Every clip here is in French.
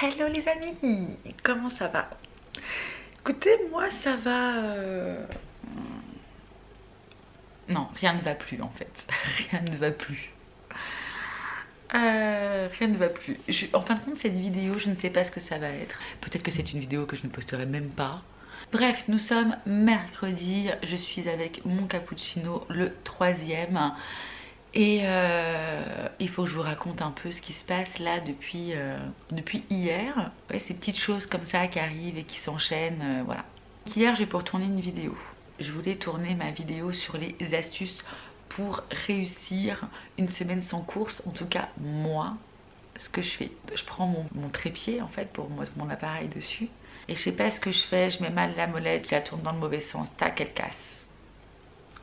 Hello les amis, comment ça va? Écoutez, moi ça va... Non, rien ne va plus en fait. Rien ne va plus. Rien ne va plus. En fin de compte, cette vidéo, je ne sais pas ce que ça va être. Peut-être que c'est une vidéo que je ne posterai même pas. Bref, nous sommes mercredi. Je suis avec mon cappuccino, le 3e. Et il faut que je vous raconte un peu ce qui se passe là depuis hier. Ouais, ces petites choses comme ça qui arrivent et qui s'enchaînent, voilà. Hier, j'ai pour tourner une vidéo. Je voulais tourner ma vidéo sur les astuces pour réussir une semaine sans course. En tout cas, moi, ce que je fais. Je prends mon trépied en fait pour mettre mon appareil dessus. Et je sais pas ce que je fais, je mets mal la molette, je la tourne dans le mauvais sens, tac, elle casse.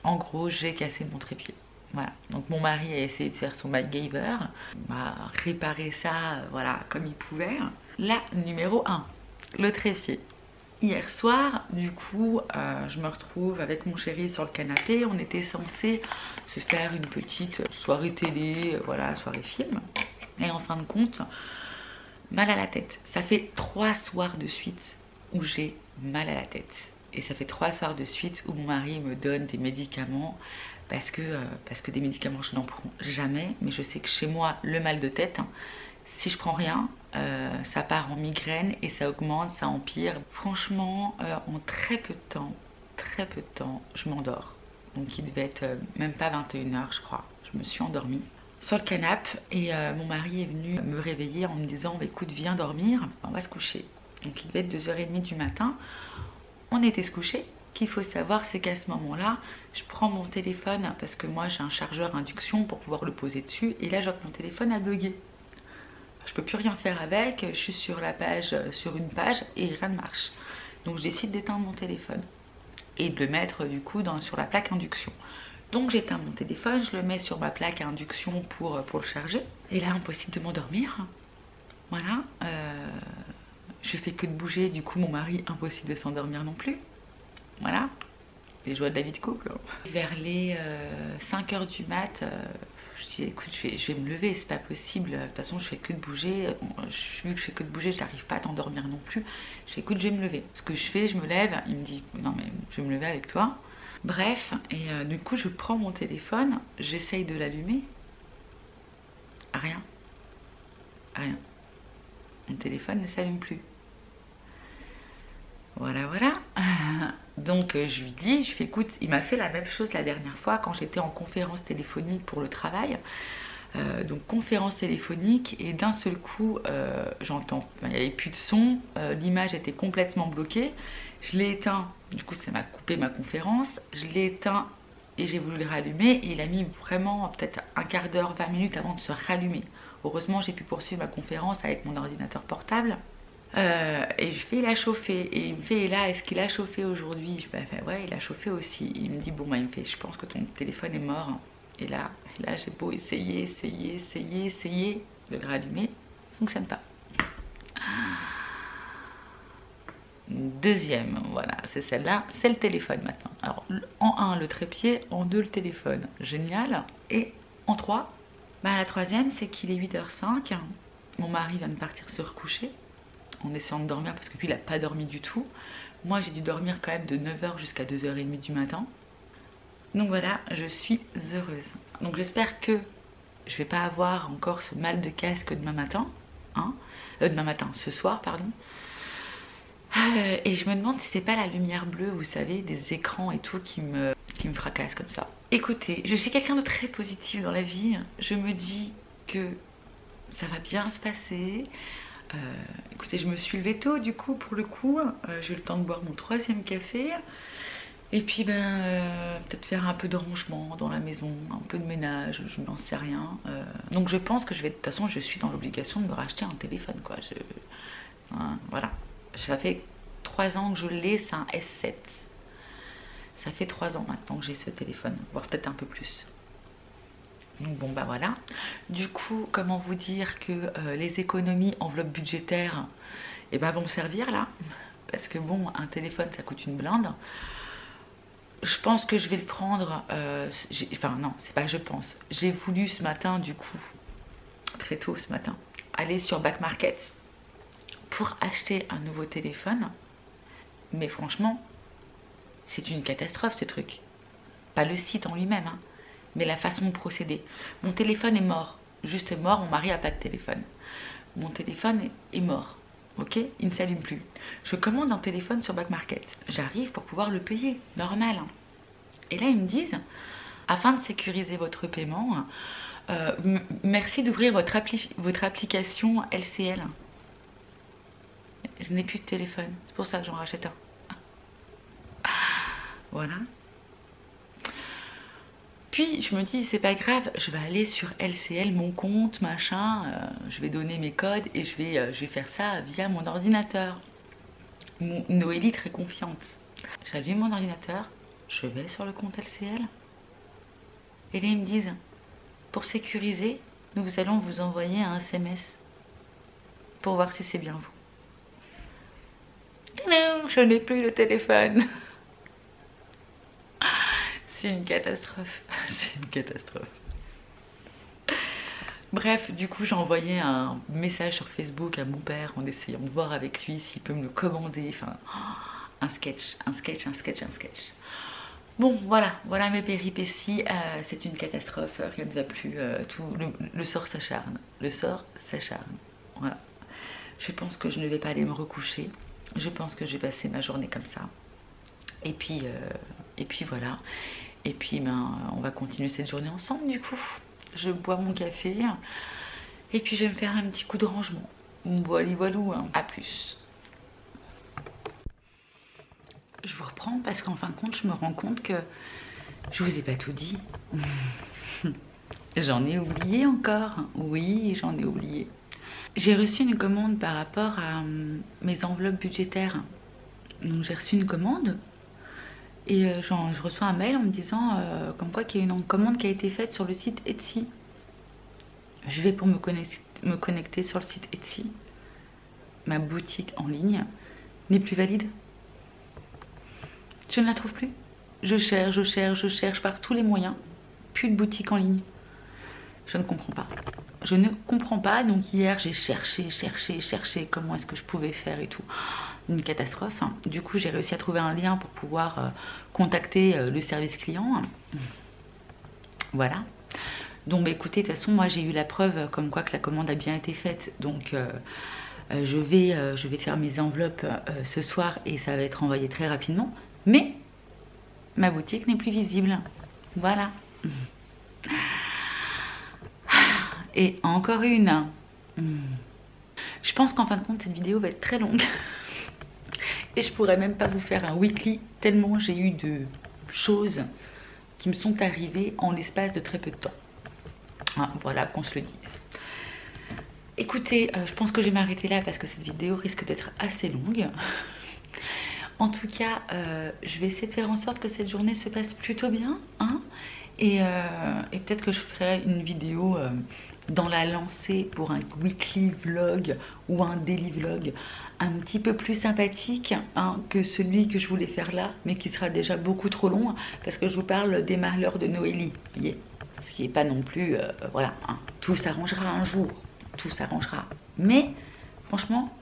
En gros, j'ai cassé mon trépied. Voilà, donc mon mari a essayé de faire son MacGyver, m'a réparé ça, voilà, comme il pouvait. La numéro 1, le trépied. Hier soir, du coup, je me retrouve avec mon chéri sur le canapé. On était censé se faire une petite soirée télé, voilà, soirée film. Et en fin de compte, mal à la tête. Ça fait 3 soirs de suite où j'ai mal à la tête. Et ça fait 3 soirs de suite où mon mari me donne des médicaments. Parce que des médicaments, je n'en prends jamais. Mais je sais que chez moi, le mal de tête, si je prends rien, ça part en migraine et ça augmente, ça empire. Franchement, en très peu de temps, je m'endors. Donc il devait être même pas 21h, je crois. Je me suis endormie sur le canapé et mon mari est venu me réveiller en me disant écoute, viens dormir, on va se coucher. Donc il devait être 2h30 du matin. On était se coucher. Ce qu'il faut savoir, c'est qu'à ce moment-là, je prends mon téléphone parce que moi j'ai un chargeur induction pour pouvoir le poser dessus et là, je vois que mon téléphone a bugué. Je peux plus rien faire avec, je suis sur une page et rien ne marche. Donc je décide d'éteindre mon téléphone et de le mettre du coup sur la plaque induction. Donc j'éteins mon téléphone, je le mets sur ma plaque à induction pour le charger. Et là, impossible de m'endormir. Voilà. Je fais que de bouger, du coup mon mari, impossible de s'endormir non plus. Voilà, les joies de la vie de couple. Vers les 5h du mat, je dis écoute, je vais me lever, c'est pas possible. De toute façon, je fais que de bouger. Vu que je fais que de bouger, je n'arrive pas à t'endormir non plus. Je dis écoute, je vais me lever. Ce que je fais, je me lève. Il me dit non, mais je vais me lever avec toi. Bref, et du coup, je prends mon téléphone, j'essaye de l'allumer. Rien. Rien. Mon téléphone ne s'allume plus. Voilà. Donc je lui dis, je fais écoute, il m'a fait la même chose la dernière fois quand j'étais en conférence téléphonique pour le travail. Donc conférence téléphonique et d'un seul coup j'entends, il n'y avait plus de son, l'image était complètement bloquée. Je l'ai éteint, du coup ça m'a coupé ma conférence. Je l'ai éteint et j'ai voulu le rallumer et il a mis vraiment peut-être un quart d'heure, 20 minutes avant de se rallumer. Heureusement j'ai pu poursuivre ma conférence avec mon ordinateur portable. Et je fais il a chauffé et il me fait et là est-ce qu'il a chauffé aujourd'hui? Je fais ouais, il a chauffé aussi. Il me dit bon bah il me fait je pense que ton téléphone est mort. Et là j'ai beau essayer de le rallumer, ça fonctionne pas. Deuxième, voilà, c'est celle-là, c'est le téléphone maintenant. Alors en 1 le trépied, en 2 le téléphone, génial. Et en 3, la troisième c'est qu'il est 8h05, mon mari va me partir se recoucher en essayant de dormir parce que lui il n'a pas dormi du tout. Moi j'ai dû dormir quand même de 9h jusqu'à 2h30 du matin. Donc voilà, je suis heureuse. Donc j'espère que je vais pas avoir encore ce mal de casque demain matin. Ce soir, pardon. Et je me demande si c'est pas la lumière bleue, vous savez, des écrans et tout qui me fracasse comme ça. Écoutez, je suis quelqu'un de très positif dans la vie. Je me dis que ça va bien se passer. Écoutez, je me suis levée tôt du coup pour le coup, j'ai eu le temps de boire mon 3e café et puis peut-être faire un peu de rangement dans la maison, un peu de ménage, je n'en sais rien. Donc je pense que je vais, de toute façon je suis dans l'obligation de me racheter un téléphone quoi. Voilà, ça fait 3 ans que je l'ai, c'est un S7. Ça fait 3 ans maintenant que j'ai ce téléphone, voire peut-être un peu plus. Donc bon bah voilà, du coup comment vous dire que les économies enveloppe budgétaire vont me servir là, parce que bon un téléphone ça coûte une blinde. Je pense que je vais le prendre, enfin non c'est pas que je pense, j'ai voulu ce matin du coup, très tôt ce matin, aller sur Back Market pour acheter un nouveau téléphone. Mais franchement, c'est une catastrophe ce truc. Pas le site en lui-même, hein, mais la façon de procéder. Mon téléphone est mort. Juste mort, mon mari n'a pas de téléphone. Mon téléphone est mort. Ok, il ne s'allume plus. Je commande un téléphone sur Back Market. J'arrive pour pouvoir le payer, normal. Et là, ils me disent, afin de sécuriser votre paiement, merci d'ouvrir votre application LCL. Je n'ai plus de téléphone, c'est pour ça que j'en rachète un. Voilà. Puis je me dis, c'est pas grave, je vais aller sur LCL, mon compte, machin, je vais donner mes codes et je vais faire ça via mon ordinateur. Noélie très confiante. J'allume mon ordinateur, je vais sur le compte LCL. Et là ils me disent, pour sécuriser, nous allons vous envoyer un SMS pour voir si c'est bien vous. Et non, je n'ai plus le téléphone. C'est une catastrophe. C'est une catastrophe. Bref, du coup, j'ai envoyé un message sur Facebook à mon père en essayant de voir avec lui s'il peut me le commander. Enfin, un sketch. Bon, voilà mes péripéties. C'est une catastrophe. Rien ne va plus. Le sort s'acharne. Le sort s'acharne. Voilà. Je pense que je ne vais pas aller me recoucher. Je pense que je vais passer ma journée comme ça. Et puis voilà. Et puis on va continuer cette journée ensemble du coup. Je bois mon café. Et puis je vais me faire un petit coup de rangement. Voilou, hein. À plus. Je vous reprends parce qu'en fin de compte, je me rends compte que je vous ai pas tout dit. J'en ai oublié encore. Oui, j'en ai oublié. J'ai reçu une commande par rapport à mes enveloppes budgétaires. Donc j'ai reçu une commande. Et je reçois un mail en me disant comme quoi qu'il y a une commande qui a été faite sur le site Etsy. Je vais pour me connecter sur le site Etsy. Ma boutique en ligne n'est plus valide. Je ne la trouve plus. Je cherche par tous les moyens. Plus de boutique en ligne. Je ne comprends pas. Je ne comprends pas. Donc hier j'ai cherché comment est-ce que je pouvais faire et tout. Une catastrophe. Du coup j'ai réussi à trouver un lien pour pouvoir contacter le service client. Voilà. Donc bah, écoutez, de toute façon moi j'ai eu la preuve comme quoi que la commande a bien été faite. Donc je vais faire mes enveloppes ce soir et ça va être envoyé très rapidement. Mais ma boutique n'est plus visible. Voilà. Et encore une. Je pense qu'en fin de compte cette vidéo va être très longue. Et je pourrais même pas vous faire un weekly tellement j'ai eu de choses qui me sont arrivées en l'espace de très peu de temps. Ah, voilà, qu'on se le dise. Écoutez, je pense que je vais m'arrêter là parce que cette vidéo risque d'être assez longue. En tout cas, je vais essayer de faire en sorte que cette journée se passe plutôt bien. Hein, et peut-être que je ferai une vidéo dans la lancée pour un weekly vlog ou un daily vlog un petit peu plus sympathique hein, que celui que je voulais faire là, mais qui sera déjà beaucoup trop long parce que je vous parle des malheurs de Noélie. Vous voyez, ce qui n'est pas non plus... voilà, hein, tout s'arrangera un jour. Tout s'arrangera. Mais, franchement...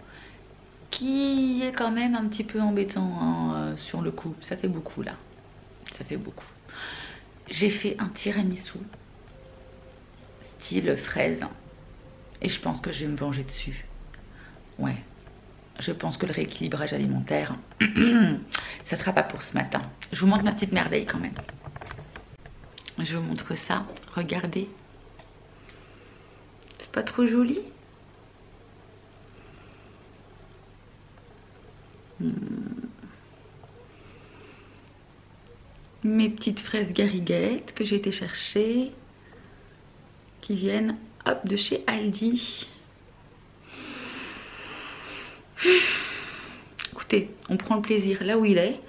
qui est quand même un petit peu embêtant hein, sur le coup. Ça fait beaucoup là. Ça fait beaucoup. J'ai fait un tiramisu style fraise et je pense que je vais me venger dessus. Ouais. Je pense que le rééquilibrage alimentaire, ça sera pas pour ce matin. Je vous montre ma petite merveille quand même. Je vous montre ça. Regardez. C'est pas trop joli ? Mes petites fraises gariguettes que j'ai été chercher, qui viennent hop de chez Aldi. Écoutez, on prend le plaisir là où il est.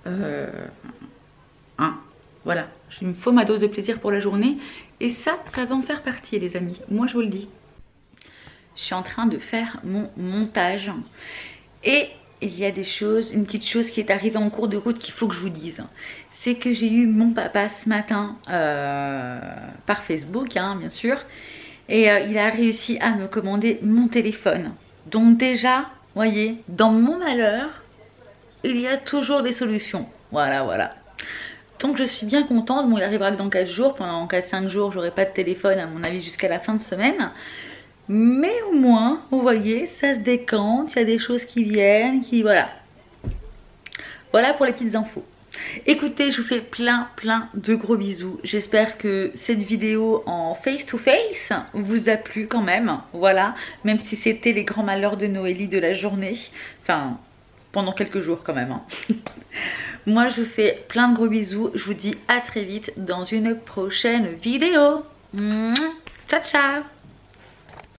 Hein, voilà, il me faut ma dose de plaisir pour la journée. Et ça va en faire partie les amis, moi je vous le dis. Je suis en train de faire mon montage. Et il y a des choses, une petite chose qui est arrivée en cours de route qu'il faut que je vous dise. C'est que j'ai eu mon papa ce matin par Facebook, hein, bien sûr. Et il a réussi à me commander mon téléphone. Donc déjà, Voyez, dans mon malheur, il y a toujours des solutions. Voilà, voilà. Donc je suis bien contente. Bon, il arrivera que dans 4 jours. Pendant 4-5 jours, j'aurai pas de téléphone à mon avis jusqu'à la fin de semaine. Mais au moins, vous voyez, ça se décante. Il y a des choses qui viennent, qui... Voilà. Voilà pour les petites infos. Écoutez, je vous fais plein de gros bisous. J'espère que cette vidéo en face to face vous a plu quand même. Voilà, même si c'était les grands malheurs de Noélie de la journée. Enfin, pendant quelques jours quand même. Hein. Moi, je vous fais plein de gros bisous. Je vous dis à très vite dans une prochaine vidéo. Ciao, ciao.